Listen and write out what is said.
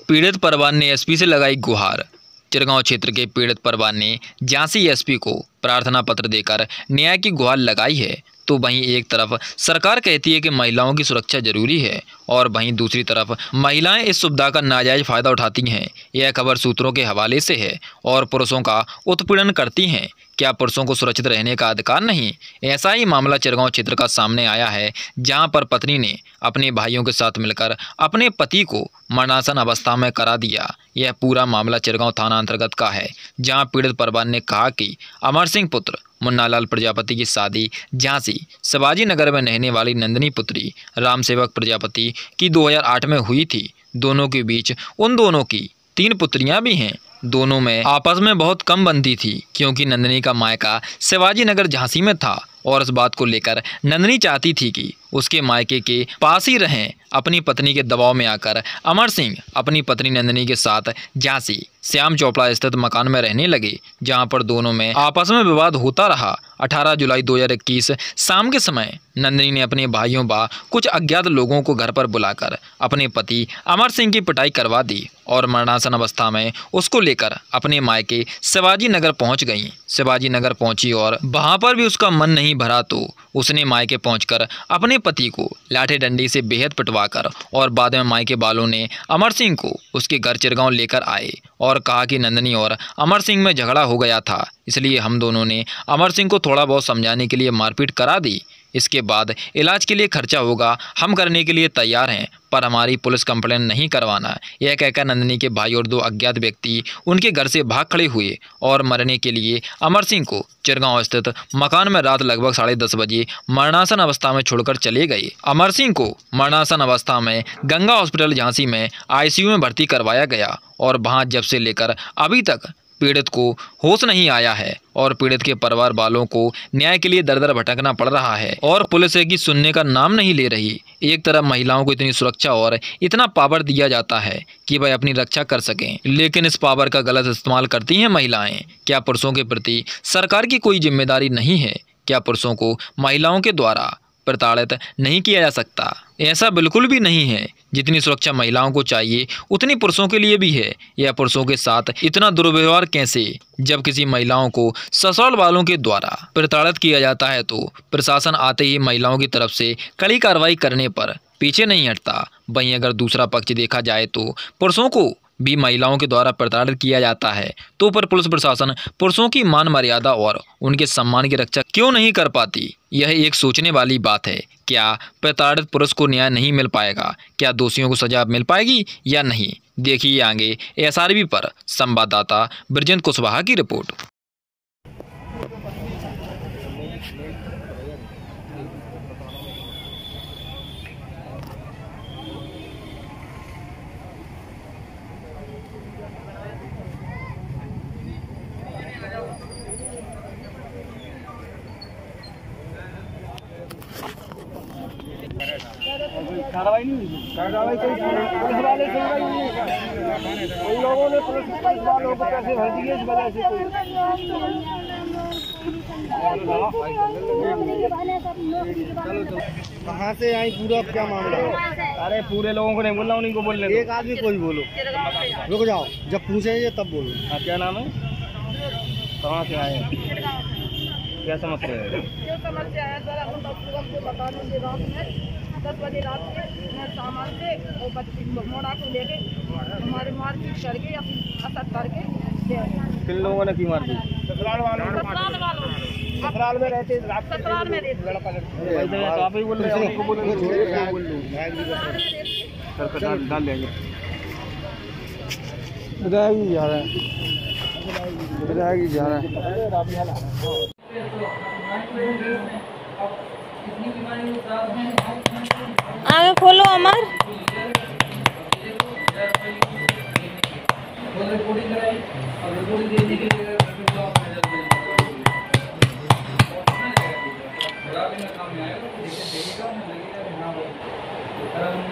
पीड़ित परिवार ने एसपी से लगाई गुहार। चिरगांव क्षेत्र के पीड़ित परिवार ने झांसी एसपी को प्रार्थना पत्र देकर न्याय की गुहार लगाई है। तो वहीं एक तरफ सरकार कहती है कि महिलाओं की सुरक्षा जरूरी है और वहीं दूसरी तरफ महिलाएं इस सुविधा का नाजायज फायदा उठाती हैं। यह खबर सूत्रों के हवाले से है और पुरुषों का उत्पीड़न करती हैं। क्या पुरुषों को सुरक्षित रहने का अधिकार नहीं? ऐसा ही मामला चिरगांव क्षेत्र का सामने आया है, जहां पर पत्नी ने अपने भाइयों के साथ मिलकर अपने पति को मरणासन अवस्था में करा दिया। यह पूरा मामला चिरगांव थाना अंतर्गत का है, जहां पीड़ित परिवार ने कहा कि अमर सिंह पुत्र मुन्नालाल प्रजापति की शादी झांसी शिवाजी नगर में रहने वाली नंदिनी पुत्री राम सेवक प्रजापति की 2008 में हुई थी। दोनों के बीच उन दोनों की 3 पुत्रियां भी हैं। दोनों में आपस में बहुत कम बनती थी, क्योंकि नंदिनी का मायका शिवाजी नगर झांसी में था और इस बात को लेकर नंदिनी चाहती थी कि उसके मायके के पास ही रहें। अपनी पत्नी के दबाव में आकर अमर सिंह अपनी पत्नी नंदिनी के साथ झांसी श्याम चोपड़ा स्थित मकान में रहने लगे, जहां पर दोनों में आपस में विवाद होता रहा। 18 जुलाई 2021 शाम के समय नंदिनी ने अपने भाइयों व कुछ अज्ञात लोगों को घर पर बुलाकर अपने पति अमर सिंह की पिटाई करवा दी और मरणासन अवस्था में उसको लेकर अपने मायके शिवाजी नगर पहुंच गई। शिवाजी नगर पहुंची और वहां पर भी उसका मन नहीं भरा तो उसने मायके पहुंचकर अपने पति को लाठी डंडी से बेहद पिटवाकर और बाद में मायके वालों ने अमर सिंह को उसके घर चिरगांव लेकर आए और कहा कि नंदिनी और अमर सिंह में झगड़ा हो गया था, इसलिए हम दोनों ने अमर सिंह को थोड़ा बहुत समझाने के लिए मारपीट करा दी। इसके बाद इलाज के लिए खर्चा होगा, हम करने के लिए तैयार हैं, पर हमारी पुलिस कंप्लेंट नहीं करवाना। यह कहकर नंदिनी के भाई और 2 अज्ञात व्यक्ति उनके घर से भाग खड़े हुए और मरने के लिए अमर सिंह को चिरगांव स्थित मकान में रात लगभग 10:30 बजे मरणासन अवस्था में छोड़कर चले गए। अमर सिंह को मरणासन अवस्था में गंगा हॉस्पिटल झांसी में आईसीयू में भर्ती करवाया गया और वहां जब से लेकर अभी तक पीड़ित को होश नहीं आया है और पीड़ित के परिवार वालों को न्याय के लिए दर दर भटकना पड़ रहा है और पुलिस है कि सुनने का नाम नहीं ले रही। एक तरफ महिलाओं को इतनी सुरक्षा और इतना पावर दिया जाता है कि वह अपनी रक्षा कर सकें, लेकिन इस पावर का गलत इस्तेमाल करती हैं महिलाएं। क्या पुरुषों के प्रति सरकार की कोई जिम्मेदारी नहीं है? क्या पुरुषों को महिलाओं के द्वारा प्रताड़ित नहीं किया जा सकता? ऐसा बिल्कुल भी नहीं है। जितनी सुरक्षा महिलाओं को चाहिए उतनी पुरुषों के लिए भी है। यह पुरुषों के साथ इतना दुर्व्यवहार कैसे? जब किसी महिलाओं को ससुराल वालों के द्वारा प्रताड़ित किया जाता है तो प्रशासन आते ही महिलाओं की तरफ से कड़ी कार्रवाई करने पर पीछे नहीं हटता। वहीं अगर दूसरा पक्ष देखा जाए तो पुरुषों को भी महिलाओं के द्वारा प्रताड़ित किया जाता है, तो पर पुलिस प्रशासन पुरुषों की मान मर्यादा और उनके सम्मान की रक्षा क्यों नहीं कर पाती? यह एक सोचने वाली बात है। क्या प्रताड़ित पुरुष को न्याय नहीं मिल पाएगा? क्या दोषियों को सजा मिल पाएगी या नहीं? देखिए आगे एसआरबी पर संवाददाता ब्रजेंद्र कुशवाहा की रिपोर्ट। कार्रवाई नहीं हुई। कार्रवाई पुलिस वाले से नहीं है। कोई लोगों ने पुलिस वालों को पैसे भर दिए इस वजह से कहाँ से आई पूरा क्या मामला? अरे पूरे लोगों को नहीं बोलना, उन्हीं को बोलने। एक आदमी कोई बोलो, रुक जाओ, जब पूछेंगे तब बोलो। हाँ, क्या नाम है? कहाँ से आए? क्या समस्या है? जो समस्या है सर, हम डॉक्टर को बता देंगे। रात में 10 बजे रात के मैं सामान से और बच्ची मोड़ा को लेके हमारे मारपीट करके असर करके। किन लोगों ने की मारपीट? ससुराल वालों। ससुराल में रहते, ससुराल में रहते लड़का लड़की। आप ही बोल रहे हो, बोल डाल देंगे। विधायक जा रहा है, विधायक जा रहा है। आगे खोलो अमर। काम